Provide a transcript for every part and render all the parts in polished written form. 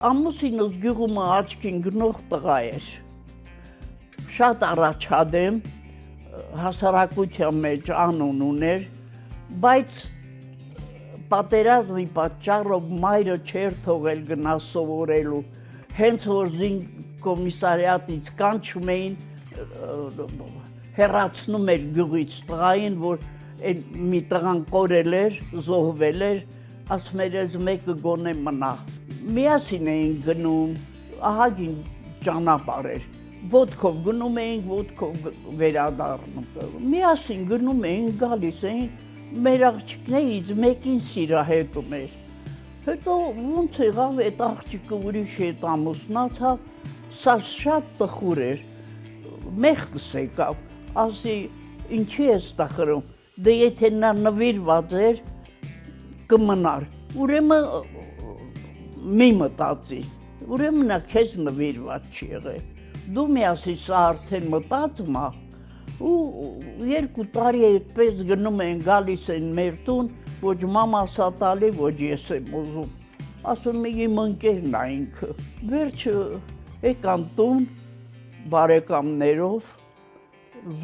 Ամուսինս գյուղումը աչքին գնող տղա էր, շատ առաջադեմ, հասարակության մեջ անուն ուներ, բայց պատերազմի պատճառով մայրը չէր թողել գնա սովորելու, հենց որ զինկոմիսարիատից կանչում էին, հեռացնում էր գյուղից տղային, որ մի տղան կորել էր, զոհվել էր, ասում էր ես մեկը գոնե մնա։ Միասին էինք գնում, ահագին ճանապարհ էր, ոտքով գնում էինք, ոտքով վերադառնում, միասին գնում էինք, գալիս էինք, մեր աղջիկներից մեկին սիրահետում էր, հետո ոնց եղավ այդ աղջիկը ուրիշ հետ ամուսնացավ, սա շատ տխուր էր, մեղքս եկավ, ասի ինչի ես տխրում, դե եթե նա նվիրված էր, կմնար, ուրեմն մի մտածի, ուրեմն նա քեզ նվիրված չի եղել, դու միասի սա արդեն մտածում ա, ու 2 տարի այդպես գնում են գալիս են մեր տուն, ոչ մամաս ա տալի, ոչ ես եմ ուզում, ասում է իմ ընկերն ա ինքը, վերջը եկան տուն, բարեկամներով,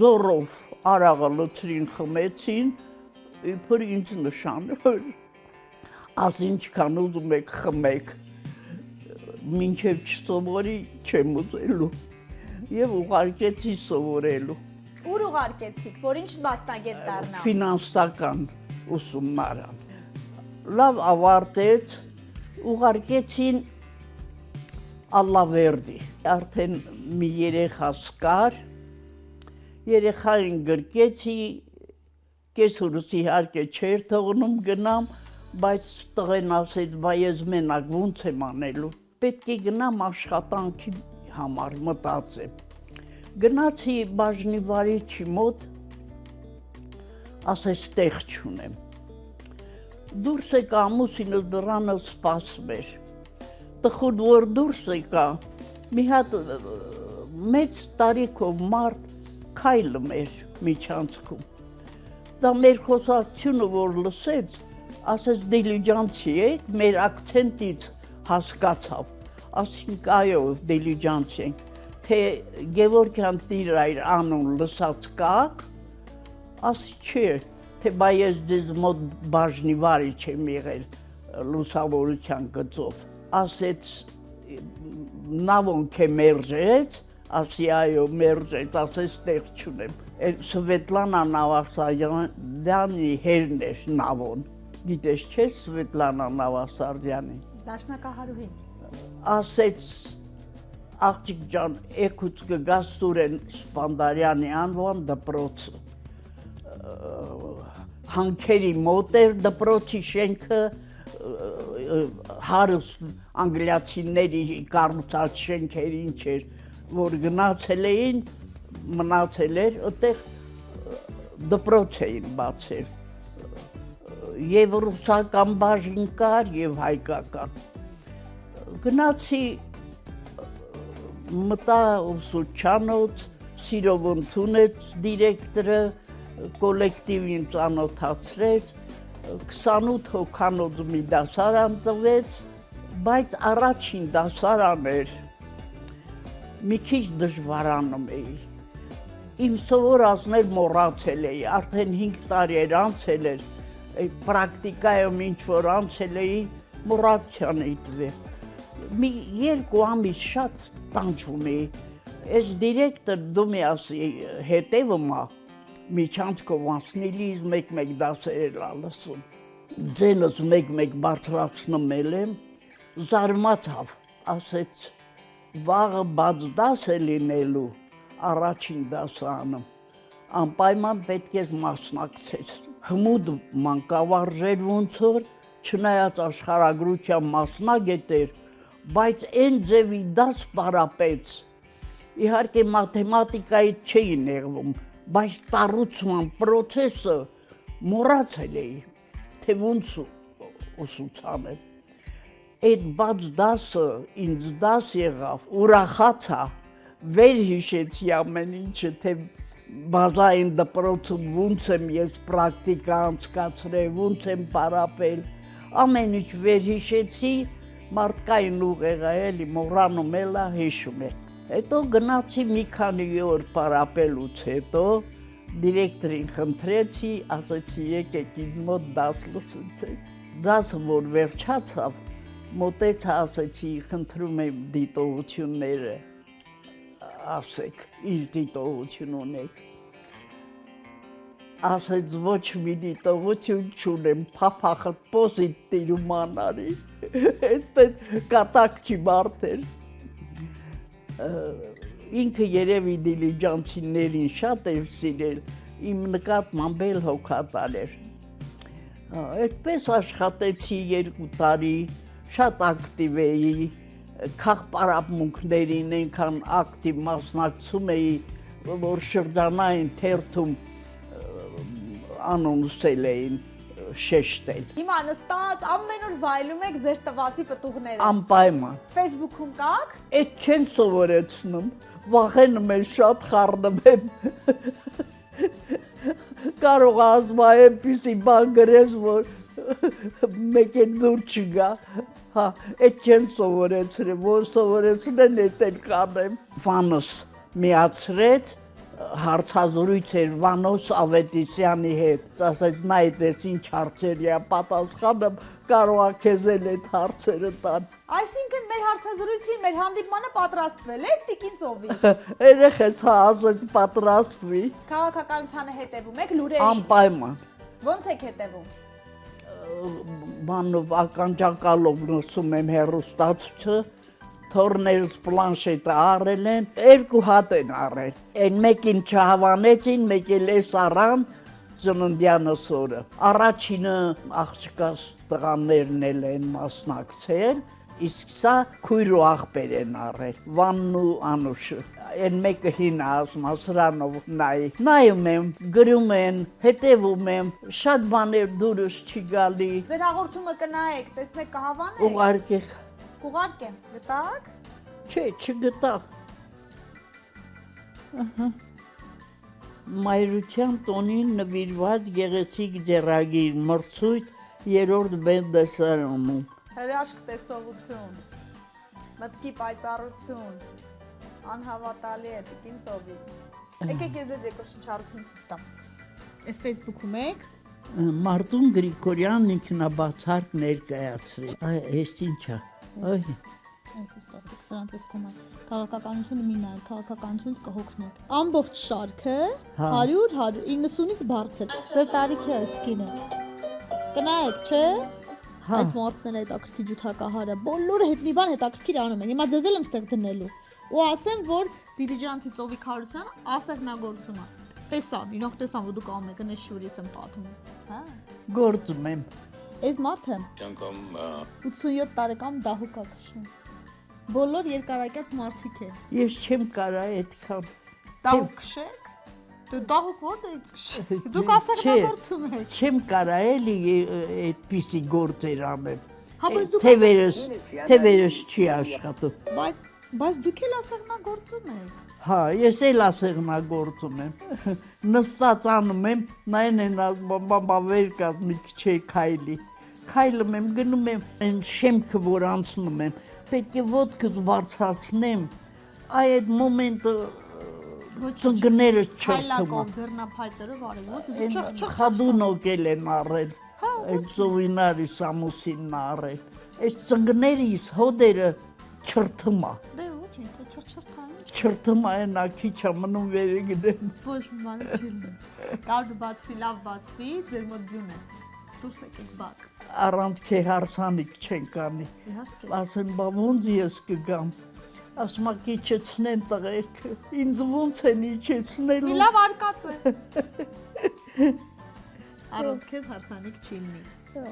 զորով արաղը լցրին խմեցին, իբր ինձ նշանել, աս ինչքան ուզում եք խմեք, մինչև չսովորի չեմ ուզելու և ուղարկեցի սովորելու։ Ուր ուղարկեցիք, որ ինչ մասնագետ դառնա։ Ֆինանսական ուսումնարան։ Լավ ավարտեց, ուղարկեցին Ալլավերդի, արդեն մի երեխաս կար, երեխային գրկեցի, կեսուրս իհարկե չէր թողնում գնամ, բայց տղեն ասեց, բա ես մենակ ոնց եմ անելու, պետք է գնամ աշխատանքի համար մտածեմ։ Գնացի բաժնի վարիչի մոտ, ասեց տեղ չունեմ։ Դուրս եկա ամուսինս դռանը սպասում էր։ Տխուր որ դուրս եկա, մի հատ մեծ տարիքով մարդ քայլում էր միջանցքում։ Դա մեր խոսակցությունը որ լսեց, ասեց դիլիջանցի եք, մեր ակցենտից հասկացավ, ասինք այո դիլիջանցի ենք, թե Գևորգյան տիրայր անուն լսած կաք, ասի չէ, թե բա ես ձեզ մոտ բաժնի վարիչ եմ եղել լուսավորության գծով, ասեց նա ոնք է մերժեց, ասի այո մերժեց, ասեց տեղ չունեմ, Սվետլանա Նավասարդյանի հերն էր նավոն, գիտես չէ Սվետլանա Նավասարդյանի։ Դաշնակահարուհին։ Ասեց աղջիկ ջան, էքուց կգաս Սուրեն Սպանդարյանի անվան դպրոցը։ Հանքերի մոտ էր դպրոցի շենքը, հարուստ անգլիացիների կառուցած շենքեր ինչ էր, որ գնացել էին, մնացել էր, այդտեղ դպրոց էին բացել։ Եվ ռուսական բաժին կար, և հայկական։ Գնացի մտա ուսուցչանոց, սիրով ընդունեց դիրեկտորը, կոլեկտիվին ծանոթացրեց, 28 հոգանոց մի դասարան տվեց, բայց առաջին դասարան էր, մի քիչ դժվարանում էի։ Իմ սովորածն էլ մոռացել էի, արդեն 5 տարի էր անցել էր, պրակտիկայում ինչ-որ անցել էի, մոռացության էի տվել։ Մի 2 ամիս շատ տանջվում էի, ես դիրեկտոր դու մի ասի հետևում ա, միջանցքով անցնելիս մեկ-մեկ դասեր էլ ա լսում։ Ձենս մեկ-մեկ բարձրացնում եմ, զարմացավ, ասեց, վաղը բաց դաս է լինելու, առաջին դասարանում, անպայման պետք է մասնակցես։ Հմուտ մանկավարժ էր ոնց որ, չնայած աշխարհագրության մասնագետ էր, բայց այն ձևի դաս պարապեց, իհարկե մաթեմատիկայից չէի նեղվում, բայց տառուցման պրոցեսը մոռացել էի, թե ոնց ուսուցանեմ։ Այդ բաց դասը ինձ դաս եղավ, ուրախացա, վերհիշեցի ամեն ինչը, թե բազային դպրոցում ոնց եմ ես պրակտիկա անցկացրել, ոնց եմ պարապել, ամեն ինչ վերհիշեցի մարդկային ուղեղ է, էլի մոռանում էլա հիշում է։ Հետո գնացի մի քանի օր պարապելուց հետո դիրեկտորին խնդրեցի, ասեցի եկեք ինձ մոտ դաս լսեցեք։ Դասը որ վերջացավ, մոտեցա ասեցի խնդրում եմ դիտողությունները ասեք, ինչ դիտողություն ունեք։ Ասեց ոչ մի դիտողություն չունեմ, փափախդ պոզիտիվ մանարի, այսպես կատակ չի մարդ էր։ Ինքը երևի դիլիջանցիներին շատ էր սիրել, իմ նկատմամբ էլ հոգատար էր։ Այդպես աշխատեցի 2 տարի, շատ ակտիվ էի, քաղաքապարապմունքներին այնքան ակտիվ մասնակցում էի, որ շրջանային թերթում անոնսել էին շեշտել։ Հիմա նստած ամեն օր վայելում եք ձեր տվածի պտուղները։ Անպայման։ Facebook-ում կաք։ Այդ չեն սովորեցնում, վախենում են շատ խառնում եմ։ Կարող ասում այնպիսի բան գրես, որ մեկ է դուր չգա։ Հա, այդ չեն սովորեցրել, որ սովորեցնեն այդ էլ կանեմ։ Վանոս միացրեց, հարցազրույց էր Վանոս Ավետիսյանի հետ, ասեց նա այդպես ինչ հարցերի է պատասխանում, կարող է քեզ էլ այդ հարցերը տան։ Այսինքն մեր հարցազրույցին, մեր հանդիպմանը պատրաստվել եք Տիկին ծովի։ Երեխես հա ասեց պատրաստվի։ Քաղաքականությանը հետևում եք լուրերի։ Անպայման։ Ոնց եք հետևում։ Բանով ականջակալով լսում եմ հեռուստացույցը, թորներս պլանշետը առել են, 2 հատ են առել։ Այն մեկին չհավանեցին, մեկ էլ էս առան ծննդյանս օրը։ Առաջինը աղջկաս տղաներն էլ են մասնակցել, իսկ սա քույր ու աղբեր են առել, Վանն ու Անուշը։ Այն մեկը հին ասում, սրանով նայի։ Նայում եմ, գրում են, հետևում եմ, շատ բաներ դուրս չի գալի։ Ձեր հաղորդումը կնայեք, տեսնեք կհավանեք։ Ուղարկեք։ Կուղարկեմ, գտաք։ Չէ, չգտա։ Մայրության տոնին նվիրված գեղեցիկ ձեռագիր մրցույթ 3-րդ բենդեսարանում։ Հրաշք տեսողություն, մտքի պայծառություն, անհավատալի է Տիկին ծովի։ Եկեք ես ձեզ երկրաշնչառություն ցույց տամ։ Այս Facebook-ում եք։ Մարտուն Գրիգորյանն ինքնաբացարկ ներկայացրել։ Այ էս ինչա։ Այ Այսպես սպասեք, սրանց էս կոմա։ Քաղաքականությունը մի նայեք, քաղաքականությունից կհոգնեք։ Ամբողջ շարքը 100-190-ից բարձր։ Ձեր տարիքը սկինը։ Կնայեք, չէ՞։ Այս մարդները հետաքրքիր ջութակահարը, բոլորը հետ մի բան հետաքրքիր անում են։ Հիմա ձեզ էլ եմ ստեղ դնելու։ Ու ասեմ, որ Դիլիջանցի ծովի քարոզությունը ասեղնագործում է։ Տեսան, ինոք տեսան, որ դուք անում եք, նես շուրի եմ պատմում։ Հա։ գործում եմ։ Այս մարդը Կյանքում 87 տարեկան դահուկ է քշում։ Բոլոր երկարակյաց մարդիկ են։ Ես չեմ կարա այդքան։ Դահուկ քշեք։ Դու դահուկ որտեղից քշեք։ Դուք ասեղնագործում եք։ Չեմ կարա էլի այդպիսի գործեր անեմ։ Հա, բայց դուք Թևերս չի աշխատում։ բայց դուք էլ ասեղնագործում եք։ Հա, ես էլ ասեղնագործում եմ։ Նստած անում եմ, նայն են ասում, մամա վեր կաց մի քիչ է քայլի։ Քայլում եմ, գնում եմ, այն շեմքը որ անցնում եմ, պետք է ոտքս բարձրացնեմ։ Այդ մոմենտը ծնկները չրթում։ Քայլակով ձեռնափայտերով արել, ոչ Խադունոկ էլ են առել։ Այդ ծովինարի սամուսինն առել։ Այս ծնկներիս հոդերը չրթում է։ Դե ոչինչ, չրթան։ Չրթում է նա քիչ է մնում վերը գնեմ։ Ոչ մի բան չի լինում։ Կարդ բացվի, լավ բացվի, ձեր մոտ ձյուն է։ Դուրս եկեք բակ։ Առանց քե հարսանիք չեն կանի։ Իհարկե։ Ասեն, բա ոնց ես կգամ։ Ասում ա իջեցնեն տղերքը։ Ինձ ոնց են իջեցնելու։ Մի լավ արկած է։ Առանց քեզ հարսանիք չի լինի։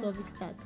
Ծովիկ տակ։